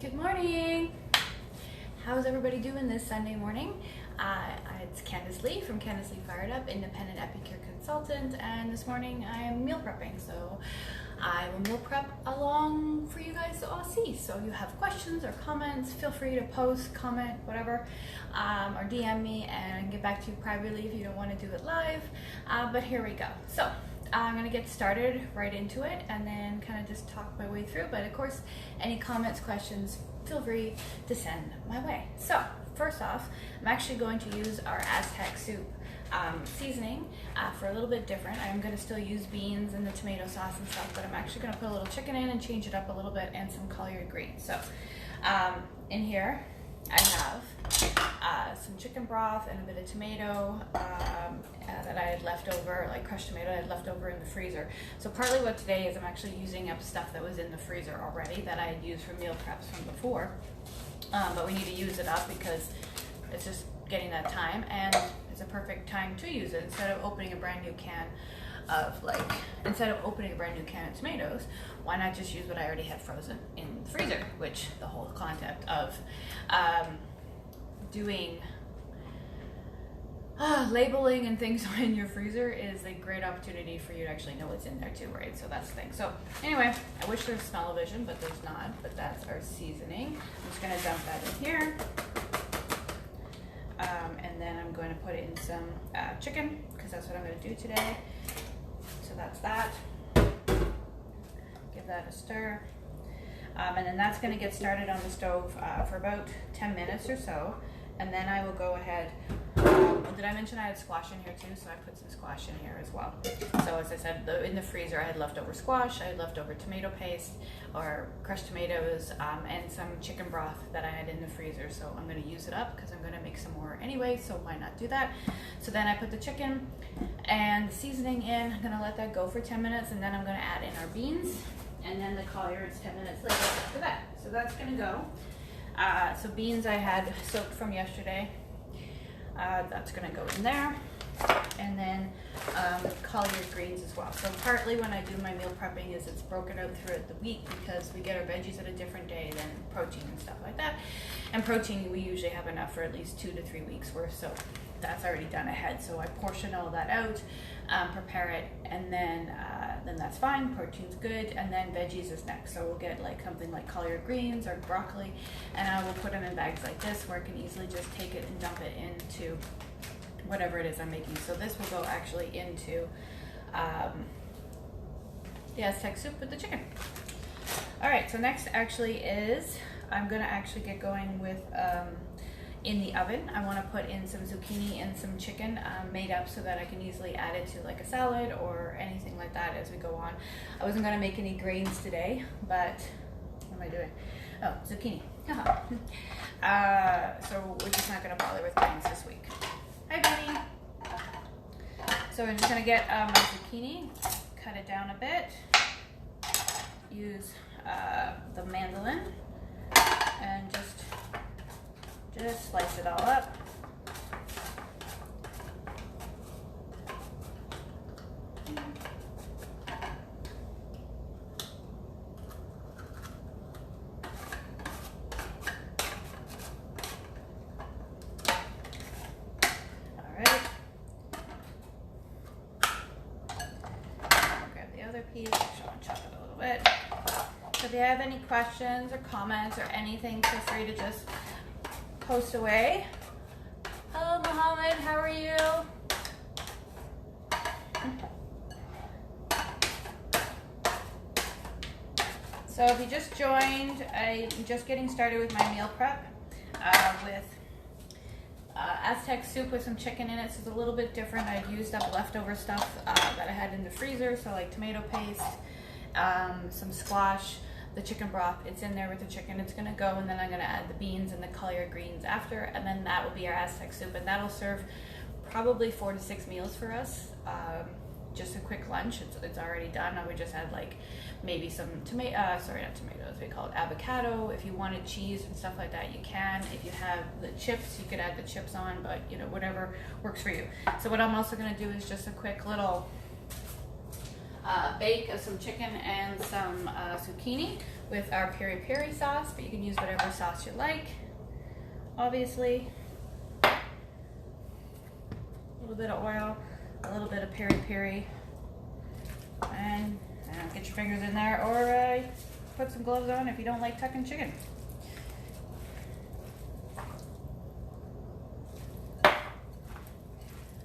Good morning. How's everybody doing this Sunday morning? It's Candice Lee from Candice Lee Fired Up, independent epicure consultant, and this morning I am meal prepping. So I will meal prep along for you guys to all see. So if you have questions or comments, feel free to post, comment, whatever, or DM me and I can get back to you privately if you don't want to do it live. But here we go. So I'm going to get started right into it and then kind of just talk my way through. But of course, any comments, questions, feel free to send my way. So first off, I'm actually going to use our Azteca soup seasoning for a little bit different. I'm going to still use beans and the tomato sauce and stuff, but I'm actually going to put a little chicken in and change it up a little bit and some collard greens. So in here, I have some chicken broth and a bit of tomato that I had left over, like crushed tomato I had left over in the freezer. So partly what today is I'm actually using up stuff that was in the freezer already that I had used for meal preps from before. But we need to use it up because it's just getting that time, and it's a perfect time to use it instead of opening a brand new can of tomatoes. Why not just use what I already had frozen in the freezer, which the whole concept of doing labeling and things in your freezer is a great opportunity for you to actually know what's in there too, right? So that's the thing. So anyway, I wish there was smell-o-vision, but there's not. But that's our seasoning. I'm just going to dump that in here. And then I'm going to put in some chicken, because that's what I'm going to do today. So that's that. Give that a stir. And then that's going to get started on the stove for about 10 minutes or so. And then I will go ahead. Did I mention I had squash in here too? So I put some squash in here as well. So as I said, in the freezer I had leftover squash, I had leftover tomato paste or crushed tomatoes, and some chicken broth that I had in the freezer. So I'm going to use it up because I'm going to make some more anyway, so why not do that? So then I put the chicken and the seasoning in. I'm going to let that go for 10 minutes, and then I'm going to add in our beans and then the collards 10 minutes later after that. So that's going to go. So beans I had soaked from yesterday. That's going to go in there. And then collard greens as well. So partly when I do my meal prepping is it's broken out throughout the week because we get our veggies at a different day than protein and stuff like that. And protein we usually have enough for at least 2 to 3 weeks worth. So that's already done ahead. So I portion all that out, prepare it, and then that's fine. Protein's good, and then veggies is next. So we'll get like something like collard greens or broccoli, and I will put them in bags like this where I can easily just take it and dump it into whatever it is I'm making. So this will go actually into the Azteca soup with the chicken. All right, so next actually is I'm gonna actually get going with in the oven. I want to put in some zucchini and some chicken made up so that I can easily add it to like a salad or anything like that as we go on. I wasn't going to make any grains today, but what am I doing? Oh, zucchini. So we're just not going to bother with grains this week. Hi, Benny. So I'm just going to get my zucchini, cut it down a bit, use the mandolin, and just slice it all up. All right. Grab the other piece. I'll chop it a little bit. So if you have any questions or comments or anything, feel free to just post away. Hello, Mohammed. How are you? So if you just joined, I'm just getting started with my meal prep with Azteca soup with some chicken in it. So it's a little bit different. I've used up leftover stuff that I had in the freezer, so like tomato paste, some squash, the chicken broth, it's in there with the chicken. It's gonna go, and then I'm gonna add the beans and the collard greens after, and then that will be our Azteca soup, and that'll serve probably 4 to 6 meals for us. Just a quick lunch. It's already done. I would just add like maybe some not tomatoes, we call it avocado. If you wanted cheese and stuff like that, you can. If you have the chips, you could add the chips on, but you know, whatever works for you. So what I'm also gonna do is just a quick little bake of some chicken and some zucchini with our Piri Piri sauce, but you can use whatever sauce you like, obviously. A little bit of oil, a little bit of Piri Piri, and get your fingers in there, or put some gloves on if you don't like tucking chicken.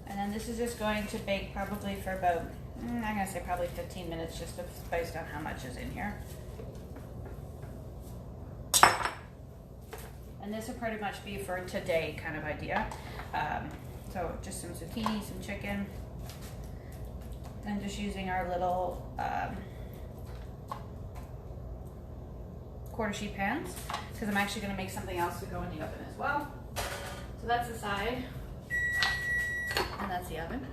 And then this is just going to bake probably for about, I'm going to say probably 15 minutes, just based on how much is in here. And this will pretty much be for today kind of idea. So just some zucchini, some chicken, and just using our little quarter sheet pans, because I'm actually going to make something else to go in the oven as well. So that's the side, and that's the oven.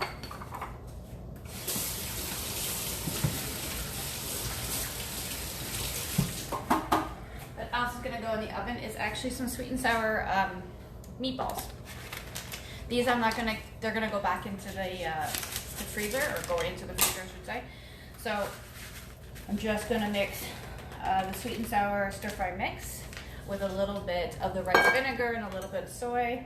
What else is going to go in the oven is actually some sweet and sour meatballs. These I'm not going to, they're going to go back into the freezer, or go into the freezer I should say. So I'm just going to mix the sweet and sour stir fry mix with a little bit of the rice vinegar and a little bit of soy.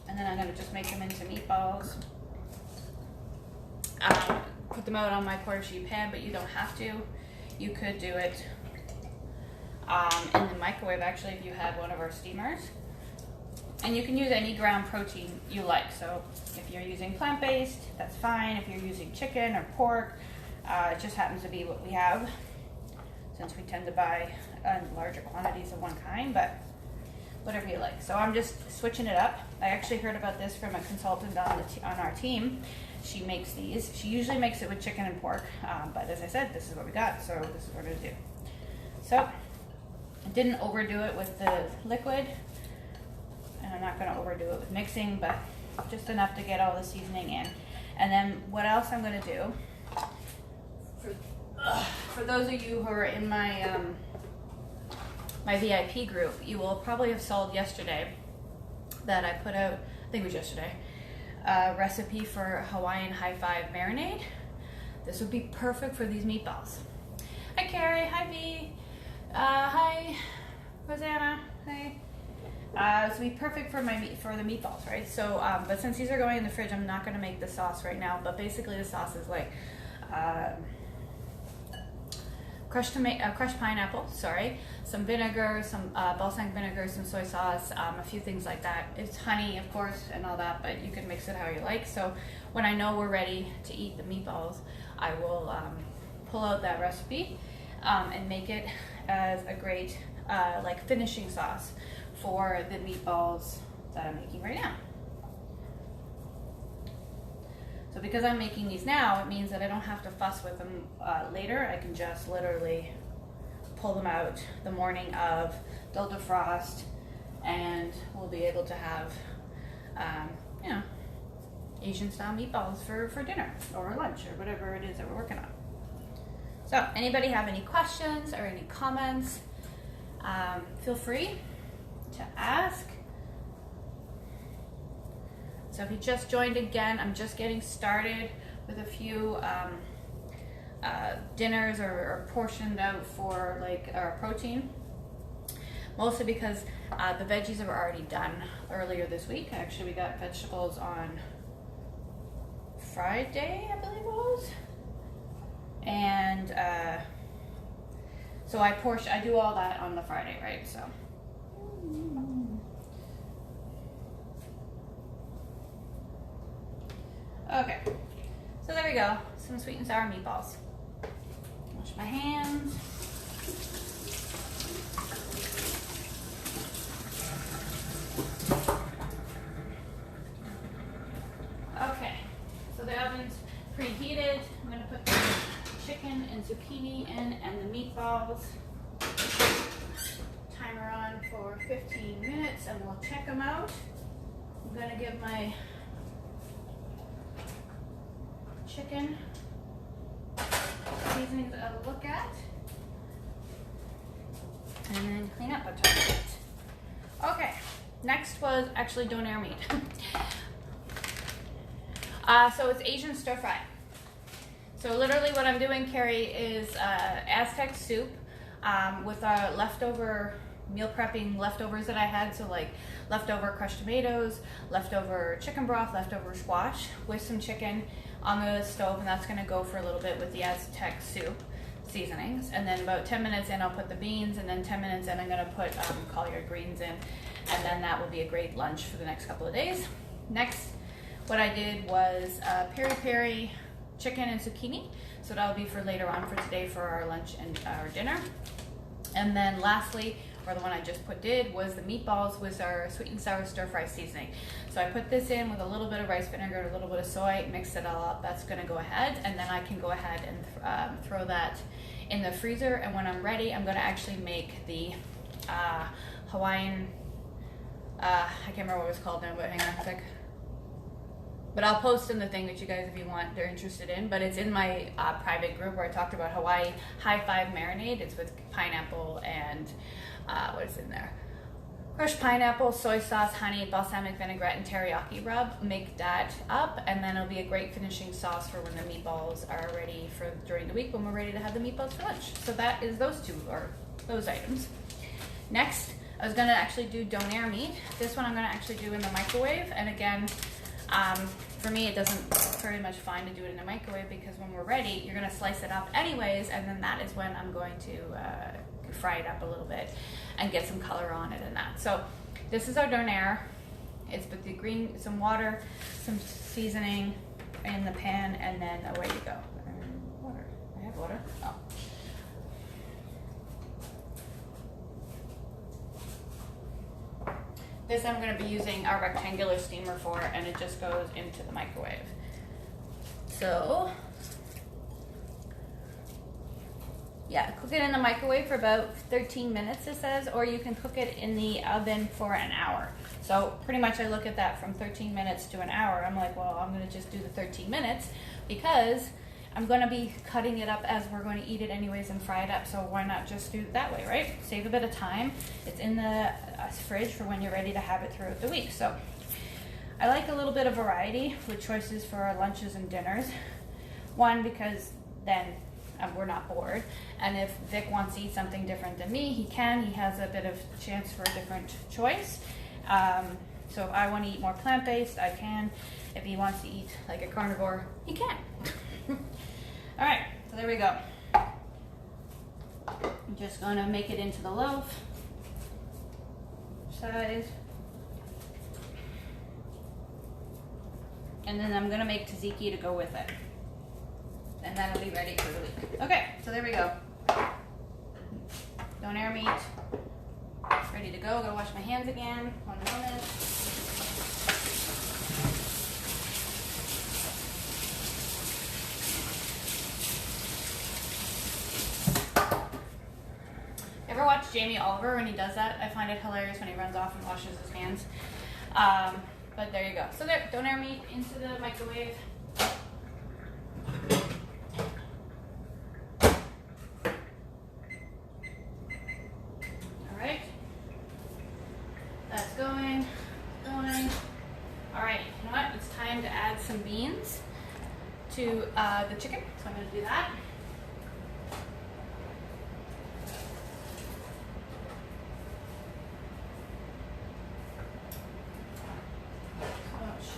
And then I'm going to just make them into meatballs. Put them out on my quarter sheet pan, but you don't have to. You could do it in the microwave, actually, if you had one of our steamers. And you can use any ground protein you like. So if you're using plant-based, that's fine. If you're using chicken or pork, it just happens to be what we have, since we tend to buy larger quantities of one kind, but whatever you like. So I'm just switching it up. I actually heard about this from a consultant on our team. She makes these. She usually makes it with chicken and pork, but as I said, this is what we got, so this is what we're gonna do. So I didn't overdo it with the liquid, and I'm not gonna overdo it with mixing, but just enough to get all the seasoning in. And then what else I'm gonna do, for those of you who are in my my VIP group, you will probably have saw yesterday that I put out, I think it was yesterday, a recipe for Hawaiian high five marinade. This would be perfect for these meatballs. Hi Carrie, hi V, hi Rosanna, hi. This would be perfect for for the meatballs, right? So, but since these are going in the fridge, I'm not going to make the sauce right now. But basically, the sauce is like crushed pineapple, some vinegar, some balsamic vinegar, some soy sauce, a few things like that. It's honey, of course, and all that, but you can mix it how you like. So when I know we're ready to eat the meatballs, I will pull out that recipe and make it as a great like finishing sauce for the meatballs that I'm making right now. So because I'm making these now, it means that I don't have to fuss with them later. I can just literally pull them out the morning of, they'll defrost, and we'll be able to have, you know, Asian style meatballs for dinner or lunch or whatever it is that we're working on. So anybody have any questions or any comments, feel free to ask. So if you just joined again, I'm just getting started with a few dinners or portioned out for like our protein. Mostly because the veggies are already done earlier this week. Actually, we got vegetables on Friday, I believe it was. And so I do all that on the Friday, right? So. Okay, so there we go, some sweet and sour meatballs. Wash my hands. Okay, so the oven's preheated. I'm gonna put the chicken and zucchini in and the meatballs. Timer on for 15 minutes and we'll check them out. I'm gonna give my chicken seasonings a look at, and then clean up a ton of it. Okay, next was actually Donair meat. So it's Asian stir fry. So literally what I'm doing, Carrie, is Aztec soup with leftover meal prepping leftovers that I had. So like leftover crushed tomatoes, leftover chicken broth, leftover squash with some chicken on the stove, and that's gonna go for a little bit with the Aztec soup seasonings. And then about 10 minutes in, I'll put the beans, and then 10 minutes in, I'm gonna put collard greens in, and then that will be a great lunch for the next couple of days. Next, what I did was piri piri chicken and zucchini. So that'll be for later on for today for our lunch and our dinner. And then lastly, or the one I just did, was the meatballs with our sweet and sour stir fry seasoning. So I put this in with a little bit of rice vinegar, a little bit of soy, mix it all up. That's gonna go ahead, and then I can go ahead and throw that in the freezer. And when I'm ready, I'm gonna actually make the Hawaiian, I can't remember what it was called now, but hang on a sec. But I'll post in the thing that you guys, if you want, they're interested in. But it's in my private group where I talked about Hawaii High Five marinade. It's with pineapple and what is in there? Crushed pineapple, soy sauce, honey, balsamic vinaigrette, and teriyaki rub. Make that up, and then it'll be a great finishing sauce for when the meatballs are ready for during the week when we're ready to have the meatballs for lunch. So that is those items. Next, I was gonna actually do donair meat. This one I'm gonna actually do in the microwave, and again, for me, it doesn't very much fine to do it in the microwave because when we're ready, you're gonna slice it up anyways, and then that is when I'm going to fry it up a little bit and get some color on it and that. So this is our donair. It's with the green, some water, some seasoning in the pan, and then away you go. Water. I have water. Oh. This I'm going to be using our rectangular steamer for, and it just goes into the microwave. So, yeah, cook it in the microwave for about 13 minutes, it says, or you can cook it in the oven for an hour. So pretty much I look at that from 13 minutes to an hour. I'm like, well, I'm going to just do the 13 minutes because I'm going to be cutting it up as we're going to eat it anyways and fry it up. So why not just do it that way, right? Save a bit of time. It's in the fridge for when you're ready to have it throughout the week. So I like a little bit of variety with choices for our lunches and dinners. One, because then we're not bored. And if Vic wants to eat something different than me, he can. He has a bit of chance for a different choice. So if I want to eat more plant-based, I can. If he wants to eat like a carnivore, he can. All right, so there we go. I'm just gonna make it into the loaf size. And then I'm gonna make tzatziki to go with it. And that'll be ready for the week. Okay, so there we go. Donair meat, ready to go. Gotta wash my hands again, 1 moment. Ever watch Jamie Oliver when he does that? I find it hilarious when he runs off and washes his hands. But there you go. So there, donair meat into the microwave. All right. That's going. All right, you know what? It's time to add some beans to the chicken. So I'm gonna do that.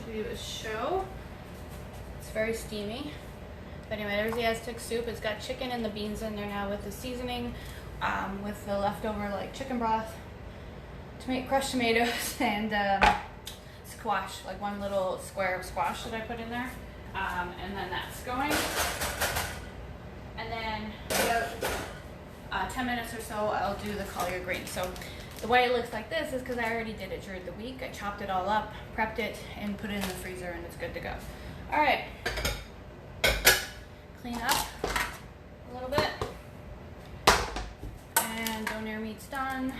Do a show. It's very steamy. But anyway, there's the Aztec soup. It's got chicken and the beans in there now with the seasoning, with the leftover like chicken broth, crushed tomatoes, and squash, like one little square of squash that I put in there. And then that's going. And then about 10 minutes or so, I'll do the collard greens. So the way it looks like this is because I already did it during the week. I chopped it all up, prepped it, and put it in the freezer, and it's good to go. All right. Clean up a little bit. And donair meat's done.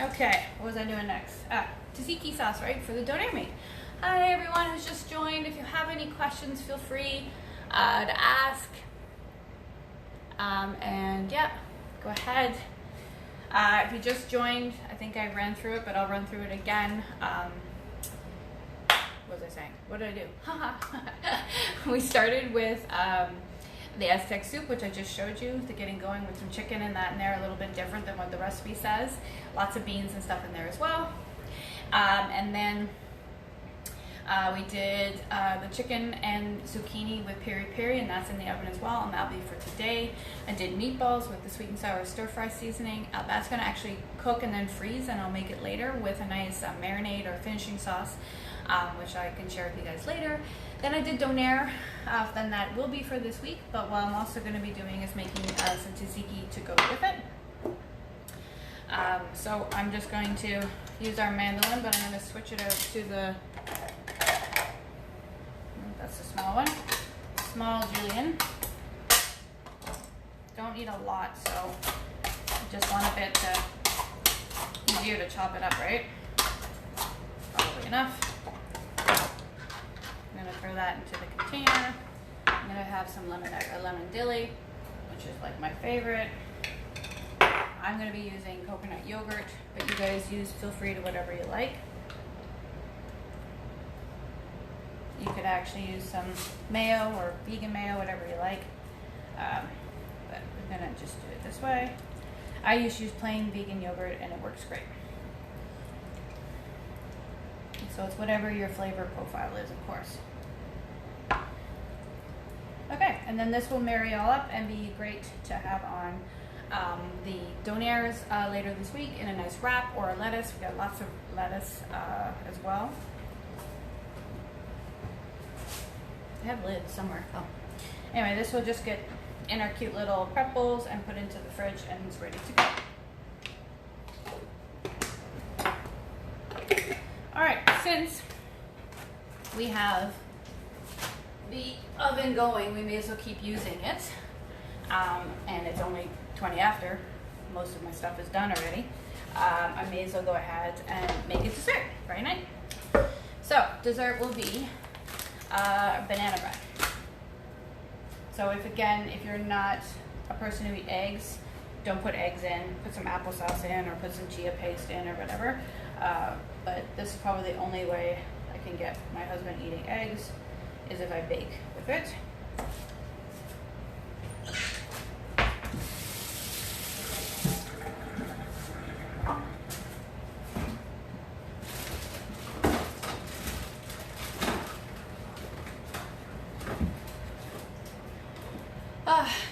Okay, what was I doing next? Tzatziki sauce, right, for the donair meat. Hi, everyone who's just joined. If you have any questions, feel free to ask. And yeah, go ahead. If you just joined, I think I ran through it, but I'll run through it again. what was I saying? What did I do? We started with the Azteca soup, which I just showed you, the getting going with some chicken and that in there, a little bit different than what the recipe says. Lots of beans and stuff in there as well. And then we did the chicken and zucchini with piri piri, and that's in the oven as well, and that'll be for today. I did meatballs with the sweet and sour stir fry seasoning. That's going to actually cook and then freeze, and I'll make it later with a nice marinade or finishing sauce, which I can share with you guys later. Then I did Donair, then that will be for this week, but what I'm also going to be doing is making some tzatziki to go with it. So I'm just going to use our mandolin, but I'm going to switch it out to the, that's the small one, small julienne. Don't need a lot, so I just want a bit easier to chop it up, right? Probably enough. I'm going to throw that into the container. I'm going to have some lemon dilly, which is like my favorite. I'm going to be using coconut yogurt, but you guys feel free to whatever you like. You could actually use some mayo or vegan mayo, whatever you like. But we're going to just do it this way. I used to use plain vegan yogurt and it works great. So it's whatever your flavor profile is, of course. Okay, and then this will marry all up and be great to have on the Donairs later this week in a nice wrap or a lettuce. We got lots of lettuce as well. I have lids somewhere. Oh. Anyway, this will just get in our cute little prep bowls and put into the fridge, and it's ready to go. All right, since we have the oven going, we may as well keep using it. And it's only 20 after. Most of my stuff is done already. I may as well go ahead and make it dessert. Very nice. So dessert will be banana bread. So if you're not a person who eats eggs, don't put eggs in. Put some applesauce in or put some chia paste in or whatever. But this is probably the only way I can get my husband eating eggs is if I bake with it.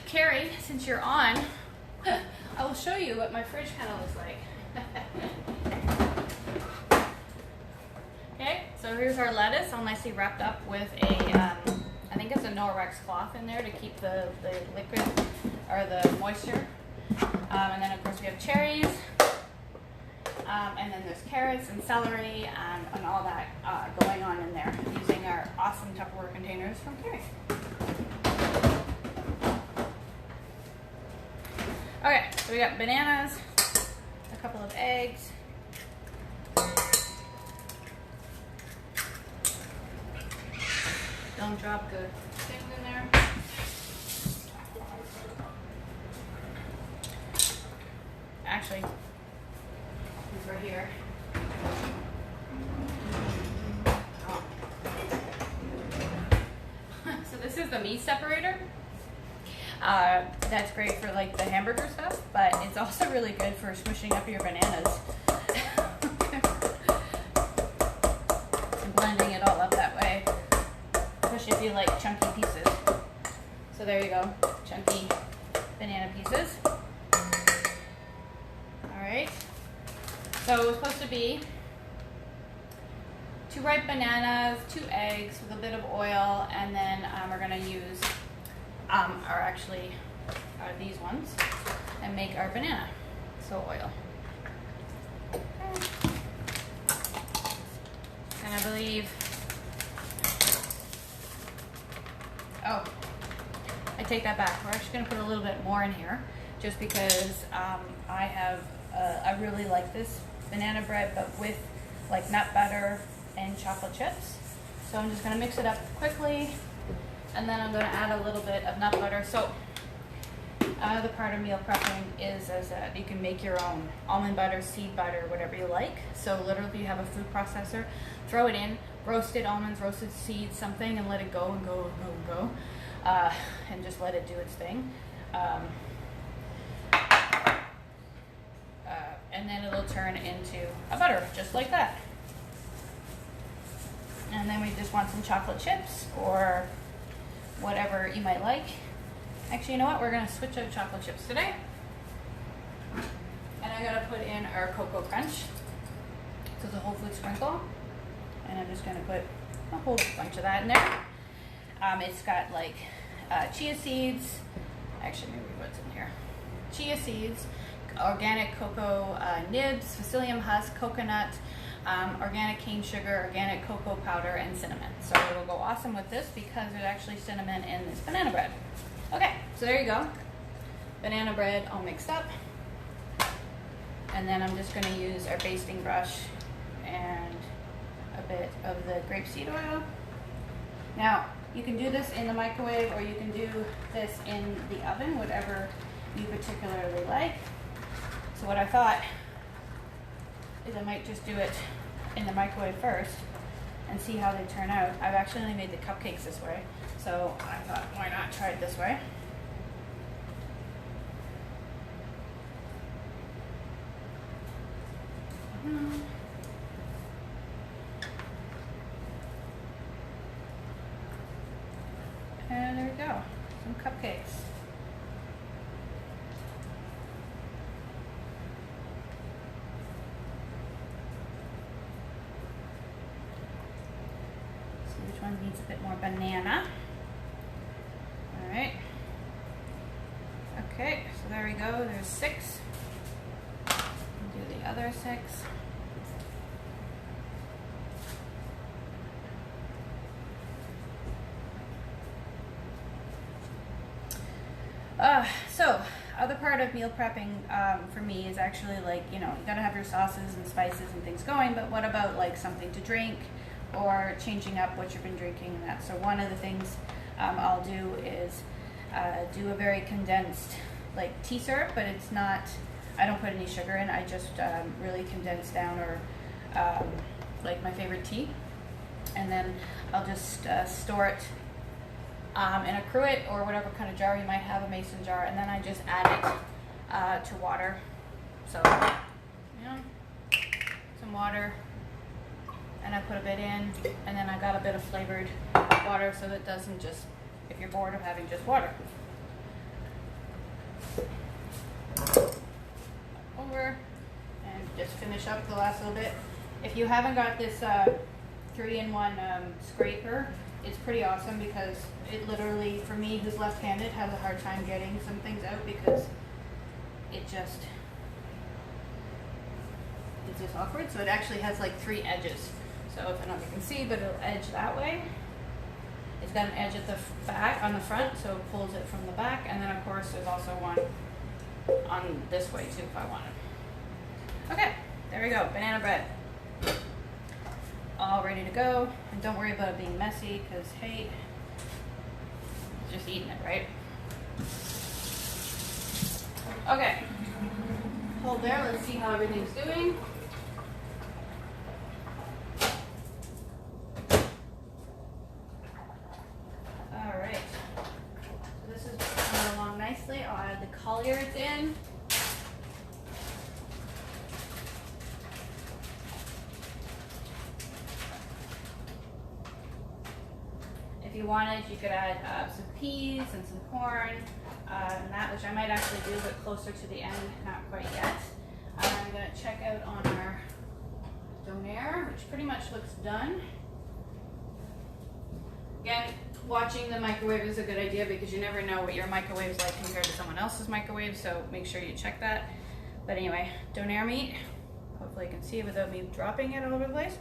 Carrie, since you're on, I will show you what my fridge kind of looks like. Okay, so here's our lettuce, all nicely wrapped up with a, I think it's a Norwex cloth in there to keep the liquid or the moisture. And then of course we have cherries, and then there's carrots and celery and all that going on in there using our awesome Tupperware containers from Carrie. Okay, so we got bananas, a couple of eggs, don't drop the things in there. Actually, these right here. Oh. So this is the meat separator. That's great for like the hamburger stuff, but it's also really good for smushing up your bananas. And blending it all up that way, especially if you like chunky pieces. So there you go, chunky banana pieces. Alright, so it was supposed to be 2 ripe bananas, 2 eggs with a bit of oil, and then we're going to use are these ones, and make our banana. So oil. Okay. And I believe, oh, I take that back. We're actually going to put a little bit more in here, just because I really like this banana bread, but with like nut butter and chocolate chips. So I'm just going to mix it up quickly. And then I'm going to add a little bit of nut butter. So Another part of meal prepping is that you can make your own almond butter, seed butter, whatever you like. So literally you have a food processor, throw it in, roasted almonds, roasted seeds, something, and let it go and go and go and go. And just let it do its thing. And then it'll turn into a butter, just like that. And then we just want some chocolate chips or whatever you might like. Actually, you know what? We're going to switch out chocolate chips today. And I'm going to put in our Cocoa Crunch. So it's a whole food sprinkle. And I'm just going to put a whole bunch of that in there. It's got like chia seeds. Actually, maybe what's in here? Chia seeds, organic cocoa nibs, psyllium husk, coconut, organic cane sugar, organic cocoa powder, and cinnamon. So it will go awesome with this because there's actually cinnamon in this banana bread. Okay, so there you go. Banana bread all mixed up. And then I'm just going to use our basting brush and a bit of the grapeseed oil. Now, you can do this in the microwave or you can do this in the oven, whatever you particularly like. So what I thought is I might just do it in the microwave first and see how they turn out. I've actually only made the cupcakes this way, so I thought, why not try it this way? And there we go, some cupcakes. Which one needs a bit more banana? All right. Okay, so there we go. There's 6. Do the other 6. So other part of meal prepping for me is actually like, you gotta have your sauces and spices and things going, but what about like something to drink or changing up what you've been drinking and that. So one of the things I'll do is do a very condensed like tea syrup, but it's not, I don't put any sugar in, I just really condense down or like my favorite tea. And then I'll just store it in a cruet or whatever kind of jar you might have, a mason jar, and then I just add it to water. So, some water, and I put a bit in, and then I got a bit of flavored water so that it doesn't just, if you're bored of having just water. Over, and just finish up the last little bit. If you haven't got this 3-in-1 scraper, it's pretty awesome because it literally, for me who's left-handed, has a hard time getting some things out because it's just awkward. So it actually has like 3 edges. So if I don't know if you can see, but it'll edge that way. It's got an edge at the back, on the front, so it pulls it from the back. And then of course there's also one on this way too if I wanted. Okay, there we go, banana bread. All ready to go. And don't worry about it being messy because, hey, just eating it, right? Okay, hold there, let's see how everything's doing. All right, so this is coming along nicely. I'll add the collards in. If you wanted, you could add some peas and some corn, and that, which I might actually do a bit closer to the end, not quite yet. I'm going to check out on our Donair, which pretty much looks done. Again, watching the microwave is a good idea because you never know what your microwave's like compared to someone else's microwave, so make sure you check that. But anyway, Donair meat, hopefully you can see it without me dropping it all over the place.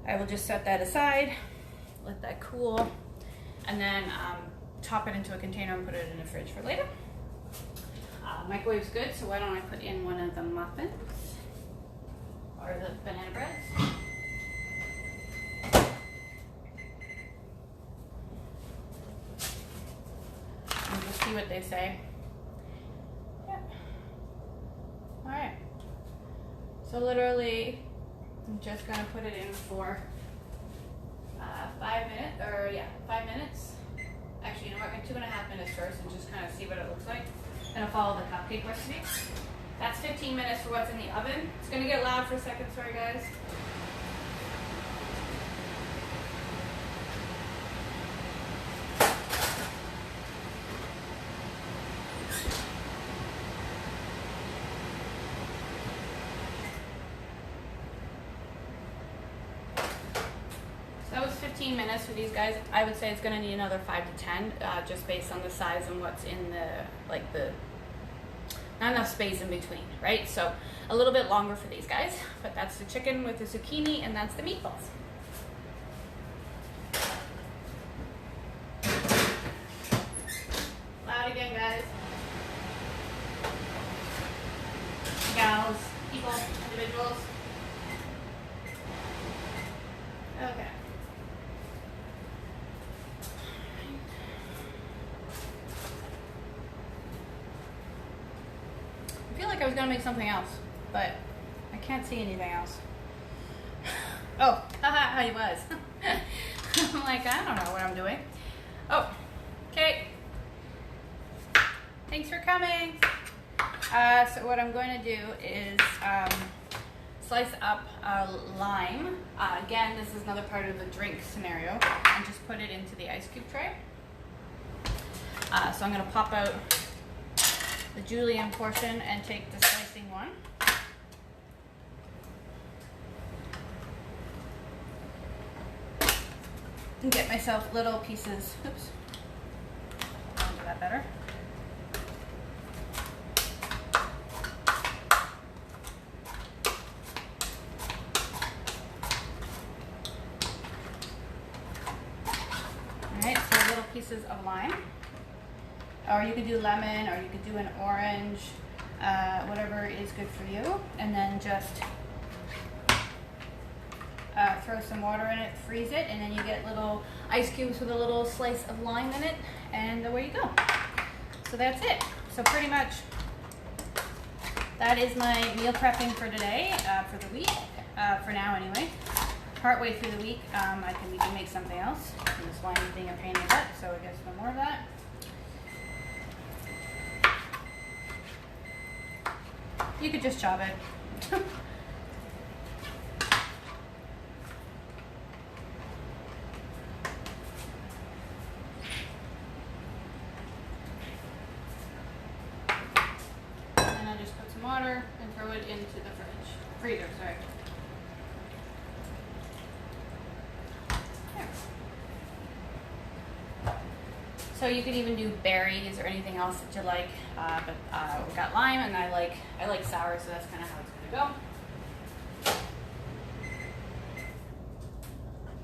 I will just set that aside. Let that cool, and then top it into a container and put it in the fridge for later. Microwave's good, so why don't I put in one of the muffins or the banana breads. And just see what they say. All right. So literally, I'm just gonna put it in for 5 minutes, 5 minutes. Actually, you know what, 2.5 minutes first and just kind of see what it looks like. Gonna follow the cupcake recipe. That's 15 minutes for what's in the oven. It's gonna get loud for a second, sorry guys. That was 15 minutes for these guys. I would say it's going to need another 5 to 10, just based on the size and what's in not enough space in between, right? So a little bit longer for these guys, but that's the chicken with the zucchini and that's the meatballs. Loud again, guys. Gals, people, individuals. Okay. I feel like I was gonna make something else, but I can't see anything else. Oh, haha, I was. I'm like, I don't know what I'm doing. Oh, okay. Thanks for coming. So what I'm going to do is slice up lime. Again, this is another part of the drink scenario, and just put it into the ice cube tray. So I'm going to pop out the julienne portion and take the slicing one. And get myself little pieces. Oops. I'll do that better. Alright, so little pieces of lime. Or you could do lemon, or you could do an orange, whatever is good for you. And then just throw some water in it, freeze it, and then you get little ice cubes with a little slice of lime in it, and away you go. So that's it. So pretty much that is my meal prepping for today, for the week, for now anyway. Partway through the week, we can make something else. And this lime is being a pain in the butt, so I guess no more of that. You could just chop it. And I'll just put some water and throw it into the freezer, sorry. So you could even do berries or anything else that you like, but we've got lime, and I like sour, so that's kind of how it's gonna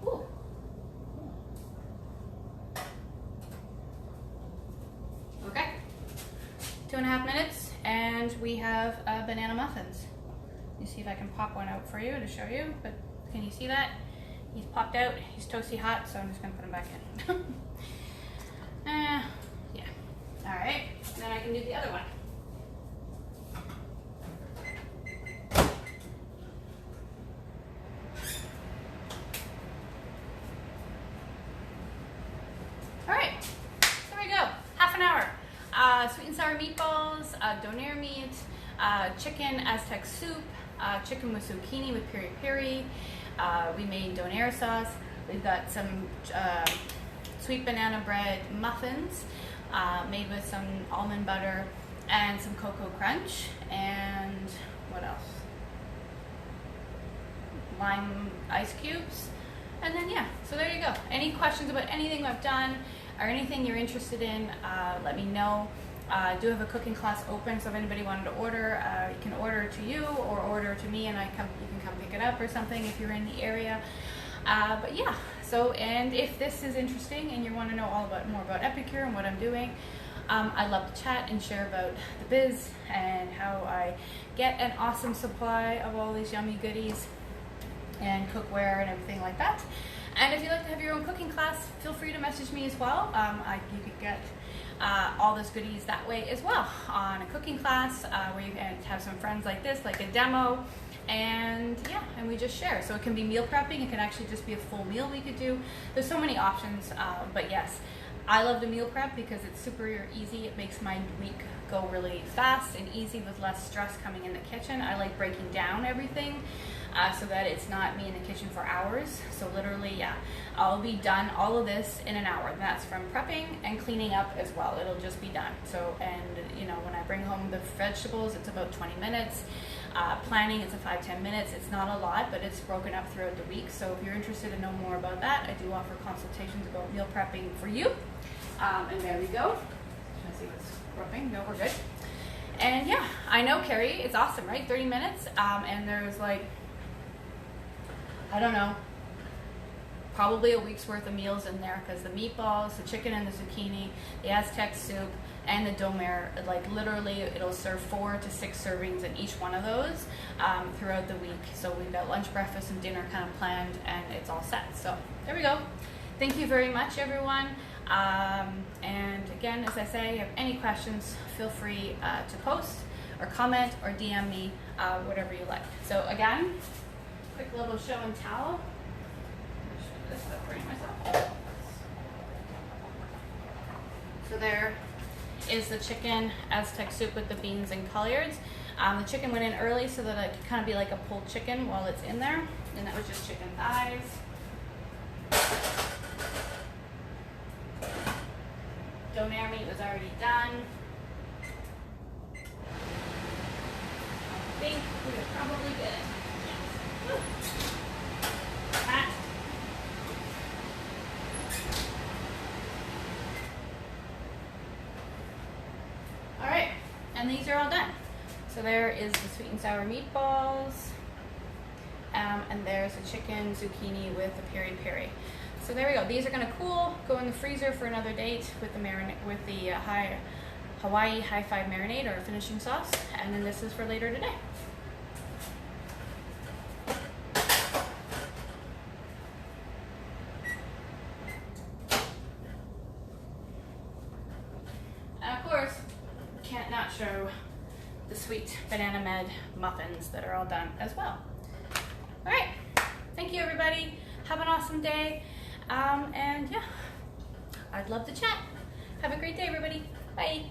go. Ooh. Okay, 2.5 minutes, and we have banana muffins. Let me see if I can pop one out for you to show you, but can you see that? He's popped out, he's toasty hot, so I'm just gonna put him back in. Yeah. All right. Then I can do the other one. All right. There we go. Half an hour. Sweet and sour meatballs, donair meat, chicken Azteca soup, chicken with zucchini with piri piri. We made donair sauce. We've got some sweet banana bread muffins made with some almond butter and some cocoa crunch, and what else? Lime ice cubes. And then yeah, so there you go. Any questions about anything I've done or anything you're interested in, let me know. I do have a cooking class open, so if anybody wanted to order, you can order to you or order to me, and you can come pick it up or something if you're in the area. But yeah, so, and if this is interesting and you want to know more about Epicure and what I'm doing, I'd love to chat and share about the biz and how I get an awesome supply of all these yummy goodies and cookware and everything like that. And if you'd like to have your own cooking class, feel free to message me as well. You could get all those goodies that way as well on a cooking class where you can have some friends like this, like a demo, and yeah, and we just share. So it can be meal prepping, it can actually just be a full meal we could do. There's so many options, but yes, I love to meal prep because it's super easy. It makes my week go really fast and easy with less stress coming in the kitchen. I like breaking down everything so that it's not me in the kitchen for hours. So literally, yeah, I'll be done all of this in an hour. That's from prepping and cleaning up as well. It'll just be done. So, and you know, when I bring home the vegetables, it's about 20 minutes. Planning, it's a 5-10 minutes. It's not a lot, but it's broken up throughout the week. So if you're interested to know more about that, I do offer consultations about meal prepping for you. And there we go. Let's see what's prepping. No, we're good. And yeah, I know, Carrie, it's awesome, right? 30 minutes. And there's like, I don't know, probably a week's worth of meals in there because the meatballs, the chicken and the zucchini, the Azteca soup, and the Donair, like literally it'll serve 4 to 6 servings in each one of those throughout the week. So we've got lunch, breakfast, and dinner kind of planned, and it's all set. So there we go. Thank you very much, everyone. And again, as I say, if you have any questions, feel free to post or comment or DM me, whatever you like. So again, quick little show and tell. Show this up for myself. So there is the chicken Aztec soup with the beans and collards. The chicken went in early so that it could kind of be like a pulled chicken while it's in there. And that was just chicken thighs. Donair meat was already done. I think we're probably good. That. All right, and these are all done. So there is the sweet and sour meatballs, and there's the chicken zucchini with the piri piri. So there we go. These are going to cool, go in the freezer for another date with the Hawaii High Five marinade or finishing sauce, and then this is for later today. And of course, can't not show the sweet banana med muffins that are all done as well. All right, thank you everybody. Have an awesome day. And yeah, I'd love to chat. Have a great day, everybody. Bye.